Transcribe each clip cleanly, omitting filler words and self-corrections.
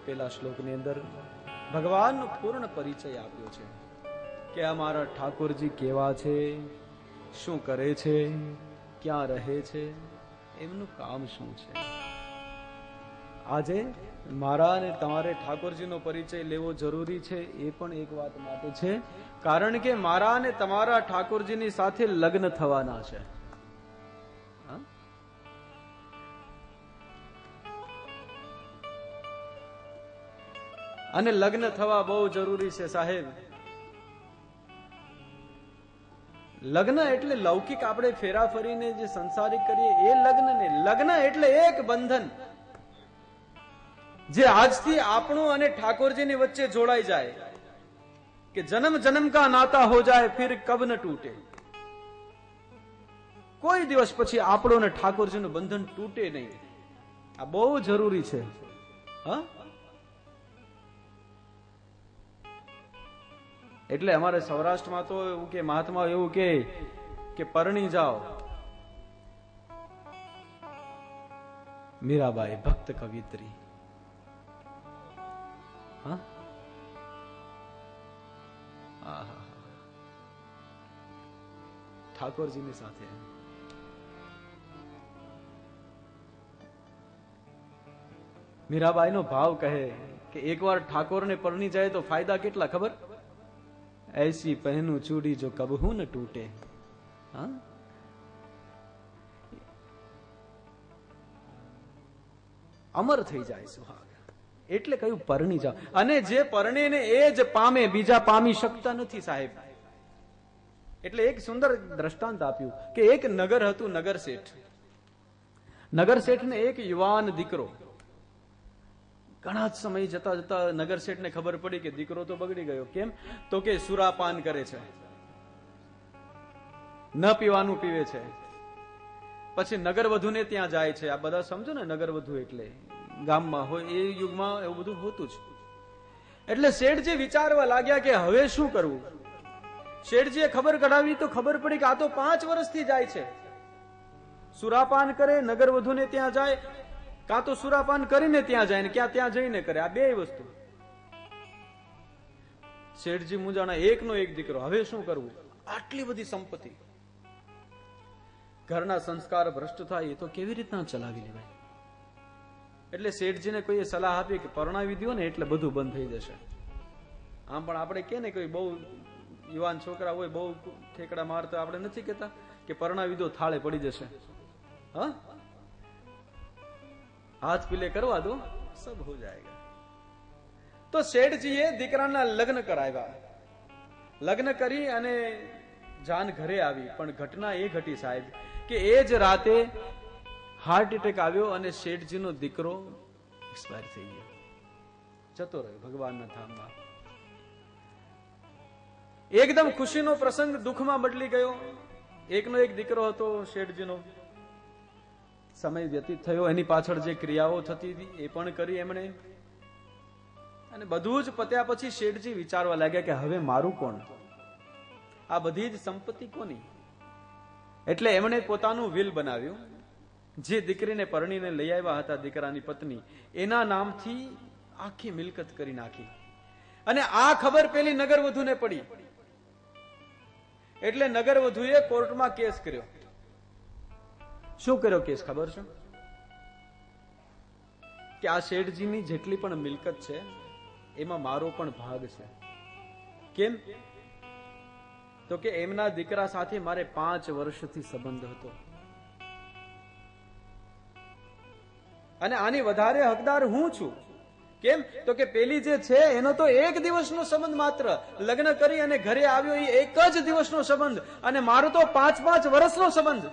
પેલા શ્લોકની અંદર ભગવાનનો પૂર્ણ પરિચય આપ્યો છે કે અમારા ઠાકોરજી કેવા છે, શું કરે છે, ક્યાં રહે છે, એમનું કામ શું છે. આજે મારા અને તમારે ઠાકોરજીનો પરિચય લેવો જરૂરી છે. એ પણ એક વાત માટે છે કારણ કે મારા અને તમારા ઠાકોરજીની સાથે લગ્ન થવાના છે. અને લગ્ન થવા બહુ જરૂરી છે સાહેબ. લગ્ન એટલે લૌકિક આપણે ફેરા ફરીને જે સંસારિક કરીએ એ લગ્ન ને. લગ્ન એટલે એક બંધન જે આજથી આપણું અને ઠાકોરજીની વચ્ચે જોડાઈ જાય કે જન્મ જન્મ કા નાતા હો જાય ફિર કબ ન તૂટે. કોઈ દિવસ પછી આપણું અને ઠાકોરજીનું બંધન તૂટે નહીં. આ બહુ જરૂરી છે. હા, એટલે અમારે સૌરાષ્ટ્રમાં તો એવું કે મહાત્મા એવું કે પરણી જાઓ. મીરાબાઈ ભક્ત કવિત્રી. હા, ઠાકોરજીની સાથે મીરાબાઈ નો ભાવ કહે કે એકવાર ઠાકોરને પરણી જાય તો ફાયદા કેટલા ખબર? ऐसी पहनू चूड़ी जो कबहू न टूटे. हाँ, અમર થઈ જાય સુહાગ. એટલે કયું પરણી જાવ. અને જે પરણે ને એ જ પામે, બીજા પામી શકતા નથી સાહેબ. એટલે એક સુંદર દ્રષ્ટાંત આપ્યું કે એક નગર હતું, નગર શેઠ. નગર શેઠ ને એક યુવાન દીકરો. ઘણા જ સમય જતા જતા નગર શેઠ ને ખબર પડી કે દીકરો તો બગડી ગયો. કેમ? તો કે સુરાપાન કરે છે, ન પીવાનું પીવે છે. પછી નગરવધુ ને ત્યાં જાય છે. આ બધા સમજો ને, નગરવધુ એટલે ગામમાં હોય એ યુગમાં એવું બધું હોતું જ. એટલે શેઠજી વિચારવા લાગ્યા કે હવે શું કરવું. શેઠજીએ ખબર કઢાવી તો ખબર પડી કે આ તો 5 વર્ષથી જાય છે. સુરાપાન કરે, નગરવધુને ત્યાં જાય, કાં તો સુરાપાન કરીને ત્યાં જાય ને ક્યાં ત્યાં જઈને કરે. આ બે વસ્તુ. શેઠજી મુંજાણા, એકનો એક દીકરો, હવે શું કરવું? આટલી બધી સંપત્તિ, ઘરના સંસ્કાર ભ્રષ્ટ થાય એ તો કેવી રીતના ચલાવી લેવાય. એટલે શેઠજીને કોઈએ સલાહ આપી કે પરણાવી દો ને એટલે બધું બંધ થઈ જશે. આમ પણ આપણે કે ને કોઈ બહુ યુવાન છોકરા હોય બહુ ઠેકડા મારતા આપણે નથી કહેતા કે પરણાવી દો થાળે પડી જશે. હા, હાથ પીલે કરવા દો સબ હો જાયગા. તો શેઠજીએ દીકરાના લગ્ન કરાવ્યા. લગ્ન કરી અને જાન ઘરે આવી. પણ ઘટના એ ઘટી સાહેબ કે એ જ રાતે હાર્ટ એટેક આવ્યો અને શેઠજીનો દીકરો એક્સપાયર થઈ ગયો, જતો રહ્યો ભગવાનના ધામમાં. એકદમ ખુશીનો પ્રસંગ દુઃખમાં બદલી ગયો. એકનો એક દીકરો હતો શેઠજીનો. સમય વ્યતીત થયો, એની પાછળ જે ક્રિયાઓ થતી હતી એ પણ કરી એમણે. અને બધું જ પત્યા પછી શેઠજી વિચારવા લાગ્યા કે હવે મારું કોણ? આ બધી જ સંપત્તિ કોની? એટલે એમણે પોતાનું વિલ બનાવ્યું. જે દીકરીને પરણીને લઈ આવ્યા હતા, દીકરાની પત્ની, એના નામથી આખી મિલકત કરી નાખી. અને આ ખબર પેલી નગરવધુને પડી. એટલે નગરવધુએ કોર્ટમાં કેસ કર્યો. શું કર્યો કેસ ખબર છે? કે આ શેઠજીની જેટલી પણ મિલકત છે એમાં મારો પણ ભાગ છે. કેમ? તો કે એમના દીકરા સાથે મારે 5 વર્ષથી સંબંધ હતો અને આની વધારે હકદાર હું છું. કેમ? તો કે પેલી જે છે એનો તો 1 દિવસનો સંબંધ માત્ર. લગ્ન કરી અને ઘરે આવ્યો એ 1 જ દિવસનો સંબંધ, અને મારો તો 5-5 વર્ષનો સંબંધ.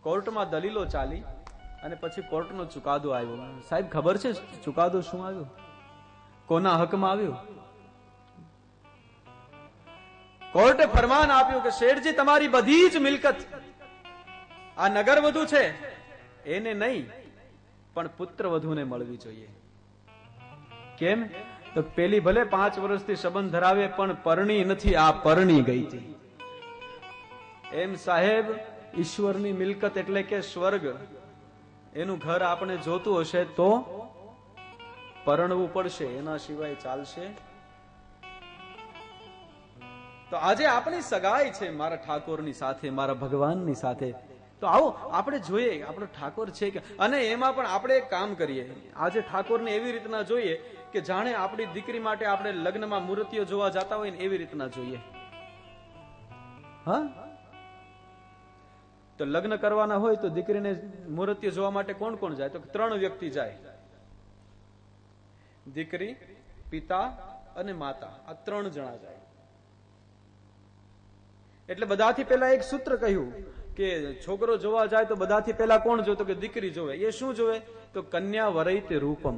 કોર્ટમાં દલીલો ચાલી અને પછી કોર્ટનો ચુકાદો આવ્યો. સાહેબ ખબર છે ચુકાદો શું આવ્યો? કોના હકમાં આવ્યો? કોર્ટે ફરમાન આપ્યું કે શેઠજી તમારી બધી જ મિલકત આ નગરવધુ છે એને નહીં પણ પુત્ર વધુને મળવી જોઈએ. કેમ? તો પેલી ભલે 5 વર્ષથી સંબંધ ધરાવે પણ પરણી નથી, આ પરણી ગઈ હતી. એમ સાહેબ ઈશ્વરની મિલકત એટલે કે સ્વર્ગ, એનું ઘર આપણે જોતું હશે તો પરણવું પડશે, એના સિવાય ચાલશે. તો આજે આપણી સગાઈ છે મારા ઠાકોરની સાથે, મારા ભગવાનની સાથે. તો આવો આપણે જોઈએ આપણો ઠાકોર છે કે, અને એમાં પણ આપણે એક કામ કરીએ. આજે ઠાકોરને એવી રીતના જોઈએ કે જાણે આપણી દીકરી માટે આપણે લગ્નમાં મૂર્તિઓ જોવા જતા હોય ને એવી રીતના જોઈએ. હા, તો લગ્ન કરવાના હોય તો દીકરીને મૂર્તિઓ જોવા માટે કોણ કોણ જાય? તો 3 વ્યક્તિ જાય. દીકરી, પિતા અને માતા, આ 3 જણા જાય. એટલે બધાથી પહેલા એક સૂત્ર કહ્યું કે છોકરો જોવા જાય તો બધાથી પહેલા કોણ જોવે? તો કે દીકરી જોવે. એ શું જોવે? તો કન્યા વરૈતે રૂપમ.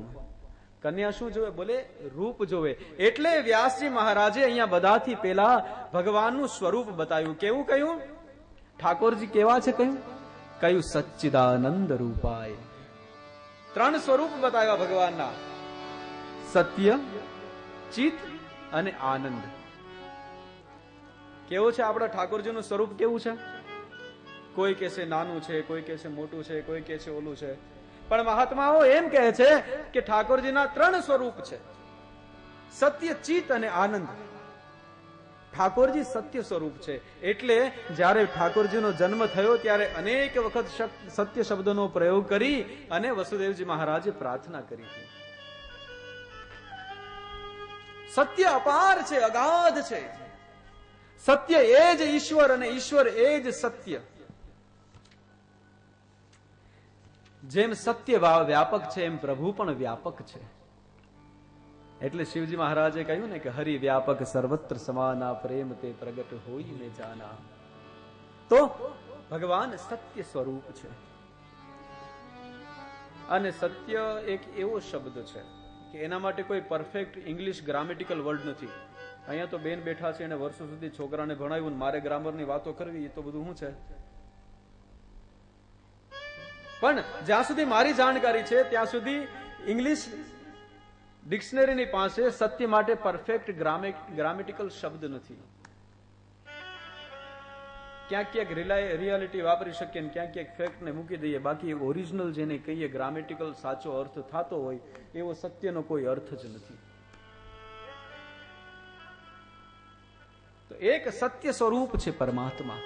કન્યા શું જોવે? બોલે રૂપ જોવે. એટલે વ્યાસજી મહારાજે અહીંયા બધાથી પહેલા ભગવાનનું સ્વરૂપ બતાવ્યું. કેવું કહ્યું? ઠાકોરજી કેવા છે કહ્યું સચ્ચિદાનંદ રૂપાય. 3 સ્વરૂપ બતાવ્યા ભગવાનના: સત્ય, ચિત અને આનંદ. કેવું છે આપણા ઠાકોરજીનું સ્વરૂપ? કેવું છે? કોઈ કહે છે નાનું છે, કોઈ કહે છે મોટું છે, કોઈ કહે છે ઓલું છે. પણ મહાત્માઓ એમ કહે છે કે ઠાકોરજીના 3 સ્વરૂપ છે: સત્ય, ચિત અને આનંદ. ઠાકોરજી સત્ય સ્વરૂપ છે. એટલે જ્યારે ઠાકોરજીનો જન્મ થયો ત્યારે અનેક વખત સત્ય શબ્દનો પ્રયોગ કરી અને વસુદેવજી મહારાજે પ્રાર્થના કરી હતી. સત્ય અપાર છે, અગાધ છે. સત્ય એ જ ઈશ્વર અને ઈશ્વર એ જ સત્ય. જેમ સત્ય વ્યાપક છે એમ પ્રભુ પણ વ્યાપક છે. એટલે શિવજી મહારાજે કહ્યું ને કે હરિ વ્યાપક સર્વત્ર સમાના, પ્રેમ તે પ્રગટ હોય ને જાના. તો ભગવાન સત્ય સ્વરૂપ છે. અને સત્ય એક એવો શબ્દ છે કે એના માટે કોઈ પરફેક્ટ ઇંગ્લિશ ગ્રામેટિકલ વર્ડ નથી. અહીંયા તો બેન બેઠા છે અને વર્ષો સુધી છોકરાને ભણાવ્યું, મારે ગ્રામરની વાતો કરવી, એ તો બધું શું છે. પણ જ્યાં સુધી મારી જાણકારી છે ત્યાં સુધી ઇંગ્લિશ ડિક્શનરીની પાસે સત્ય માટે પરફેક્ટ ગ્રામેટિકલ શબ્દ નથી. ક્યાંક ક્યાંક રિયાલિટી વાપરી શકીએ ને ક્યાંક ક્યાંક ફેક્ટ ને મૂકી દઈએ. બાકી ઓરિજિનલ જેને કહીએ ગ્રામેટિકલ સાચો અર્થ થતો હોય એવો સત્યનો કોઈ અર્થ જ નથી. તો એક સત્ય સ્વરૂપ છે પરમાત્મા.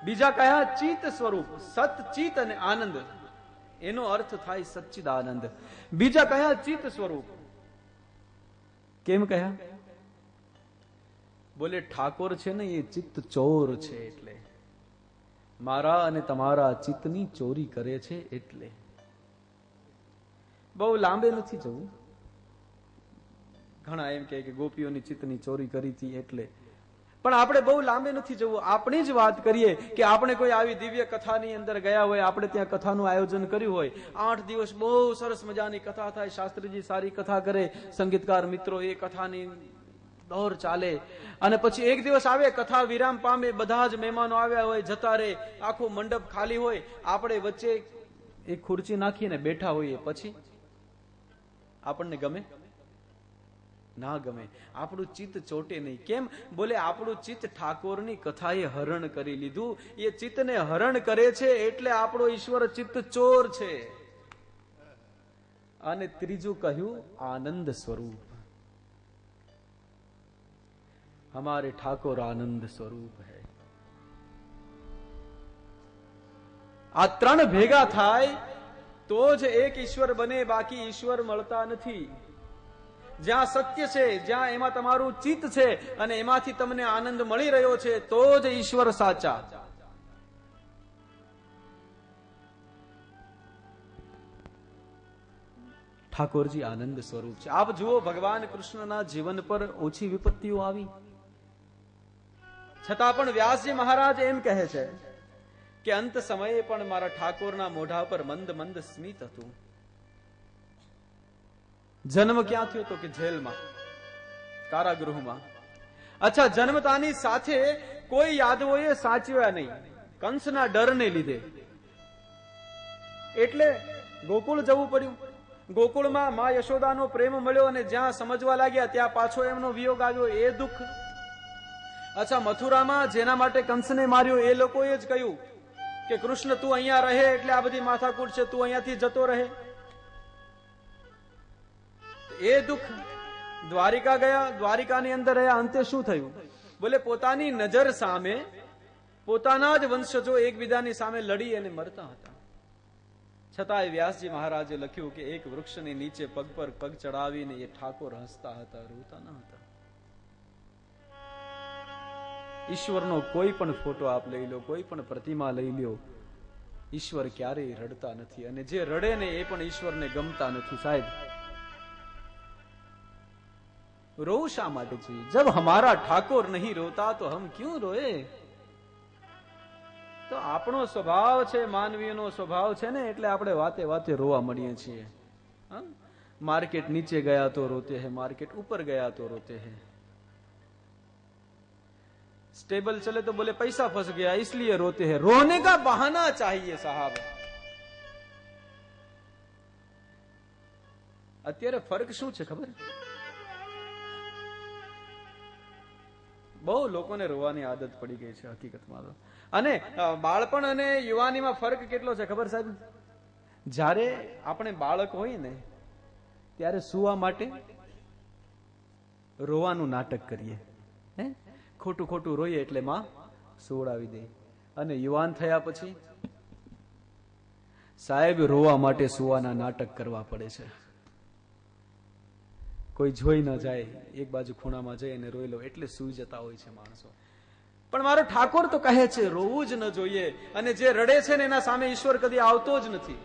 બીજા કયા? ચિત સ્વરૂપ. સત, ચિત અને આનંદ, એનો અર્થ થાય સચ્ચિદાનંદ. બીજા કયા? ચિત સ્વરૂપ. કેમ કયા? બોલે ઠાકોર છે ને એ ચિત્ત ચોર છે. એટલે મારા અને તમારા ચિત્તની ચોરી કરે છે. એટલે બહુ લાંબે નથી જવું. ઘણા એમ કે ગોપીઓની ચિત્તની ચોરી કરી હતી એટલે, પણ આપણે બહુ લાંબે નથી જવું. આપણી જ વાત કરીએ કે આપણે કોઈ આવી દિવ્ય કથાની અંદર ગયા હોય, આપણે ત્યાં કથાનું આયોજન કર્યું હોય, 8 દિવસ બહુ સરસ મજાની કથા થાય, શાસ્ત્રીજી સારી કથા કરે, સંગીતકાર મિત્રો એ કથાની દોર ચાલે, અને પછી એક દિવસ આવે કથા વિરામ પામે, બધા જ મહેમાનો આવ્યા હોય જતા રહે, આખો મંડપ ખાલી હોય, આપણે વચ્ચે એક ખુરચી નાખીને બેઠા હોઈએ, પછી આપણને ગમે? ના ગમે. આપણું ચિત્ત ચોટે નહીં. કેમ? બોલે આપણું ચિત્ત ઠાકોરની કથાએ હરણ કરી લીધું. એ ચિત્તને હરણ કરે છે એટલે આપણો ઈશ્વર ચિત્ત ચોર છે. અને ત્રીજું કહ્યું આનંદ સ્વરૂપ. हमारे ठाकुर आनंद स्वरूप है. આ 3 ભેગા થાય તો જ એક ઈશ્વર બને, બાકી ઈશ્વર મળતા નથી. જ્યાં સત્ય છે, જ્યાં એમાં તમારું ચિત્ત છે અને એમાંથી તમને આનંદ મળી રહ્યો છે, તો જ ઈશ્વર સાચા. ઠાકોરજી આનંદ સ્વરૂપ છે. આપ જુઓ ભગવાન કૃષ્ણના જીવન પર ઓછી વિપત્તિઓ આવી, છતાં પણ વ્યાસજી મહારાજ એમ કહે છે કે અંત સમયે પણ મારા ઠાકોરના મોઢા પર મંદ મંદ સ્મિત હતું. જન્મ ક્યાં થયો? તો કે જેલમાં, કારાગૃહમાં. અચ્છા, જન્મતાની સાથે કોઈ યાદવોએ સાચવ્યા નહીં કંસના ડરને લીધે, એટલે ગોકુળ જવું પડ્યું. ગોકુળમાં મા યશોદાનો પ્રેમ મળ્યો અને જ્યાં સમજવા લાગ્યા ત્યાં પાછો એમનો વિયોગ આવ્યો, એ દુઃખ. અચ્છા, મથુરામાં જેના માટે કંસને માર્યો એ લોકોએ જ કહ્યું કે કૃષ્ણ તું અહીંયા રહે એટલે આ બધી માથાકૂટ છે, તું અહીંયાથી જતો રહે. એ દુઃખ દ્વારિકા ગયા, દ્વારિકાની અંદર રહ્યા, અંતે શું થયું? બોલે પોતાની નજર સામે પોતાના જ વંશજો એકબીજાની સામે લડી અને મરતા હતા. છતાંય વ્યાસજી મહારાજે લખ્યું કે એક વૃક્ષની નીચે પગ પર પગ ચડાવીને એ ઠાકોર હસતા હતા, રોતા ન હતા. ઈશ્વરનો કોઈ પણ ફોટો આપ લઈ લો, કોઈ પણ પ્રતિમા લઈ લો, ઈશ્વર ક્યારેય રડતા નથી. અને જે રડે ને એ પણ ઈશ્વરને ગમતા નથી. સાહેબ, રોવું શા માટે જોઈએ? જબ હમારા ઠાકોર નહીં રોતા તો હમ ક્યું રોએ? તો આપણો સ્વભાવ છે, માનવીનો સ્વભાવ છે ને, એટલે આપણે વાતે વાતે રોવા મળીએ છીએ. માર્કેટ નીચે ગયા તો રોતે હૈ, માર્કેટ ઉપર ગયા તો રોતે હૈ. स्टेबल चले तो बोले पैसा फंस गया इसलिए रोते हैं. रोने का बहाना चाहिए साहब. અત્યારે ફરક શું છે ખબર? બહુ લોકોને રોવાની આદત પડી ગઈ છે હકીકતમાં તો. અને બાળપણ અને યુવાનીમાં ફરક કેટલો છે ખબર સાહેબ? જ્યારે આપણે બાળક હોય ને ત્યારે સુવા માટે રોવાનું નાટક કરીએ, હે, ખોટું ખોટું રોઈએ એટલે માં સોડાવી દે. અને યુવાન થયા પછી સાહેબ રોવા માટે સુવાના નાટક કરવા પડે છે. કોઈ જોઈ ન જાય, એક બાજુ ખૂણામાં જઈ અને રોઈ લો એટલે સૂઈ જતા હોય છે માણસો. પણ મારો ઠાકોર તો કહે છે રોવું જ ન જોઈએ. અને જે રડે છે ને એના સામે ઈશ્વર કદી આવતો જ નથી.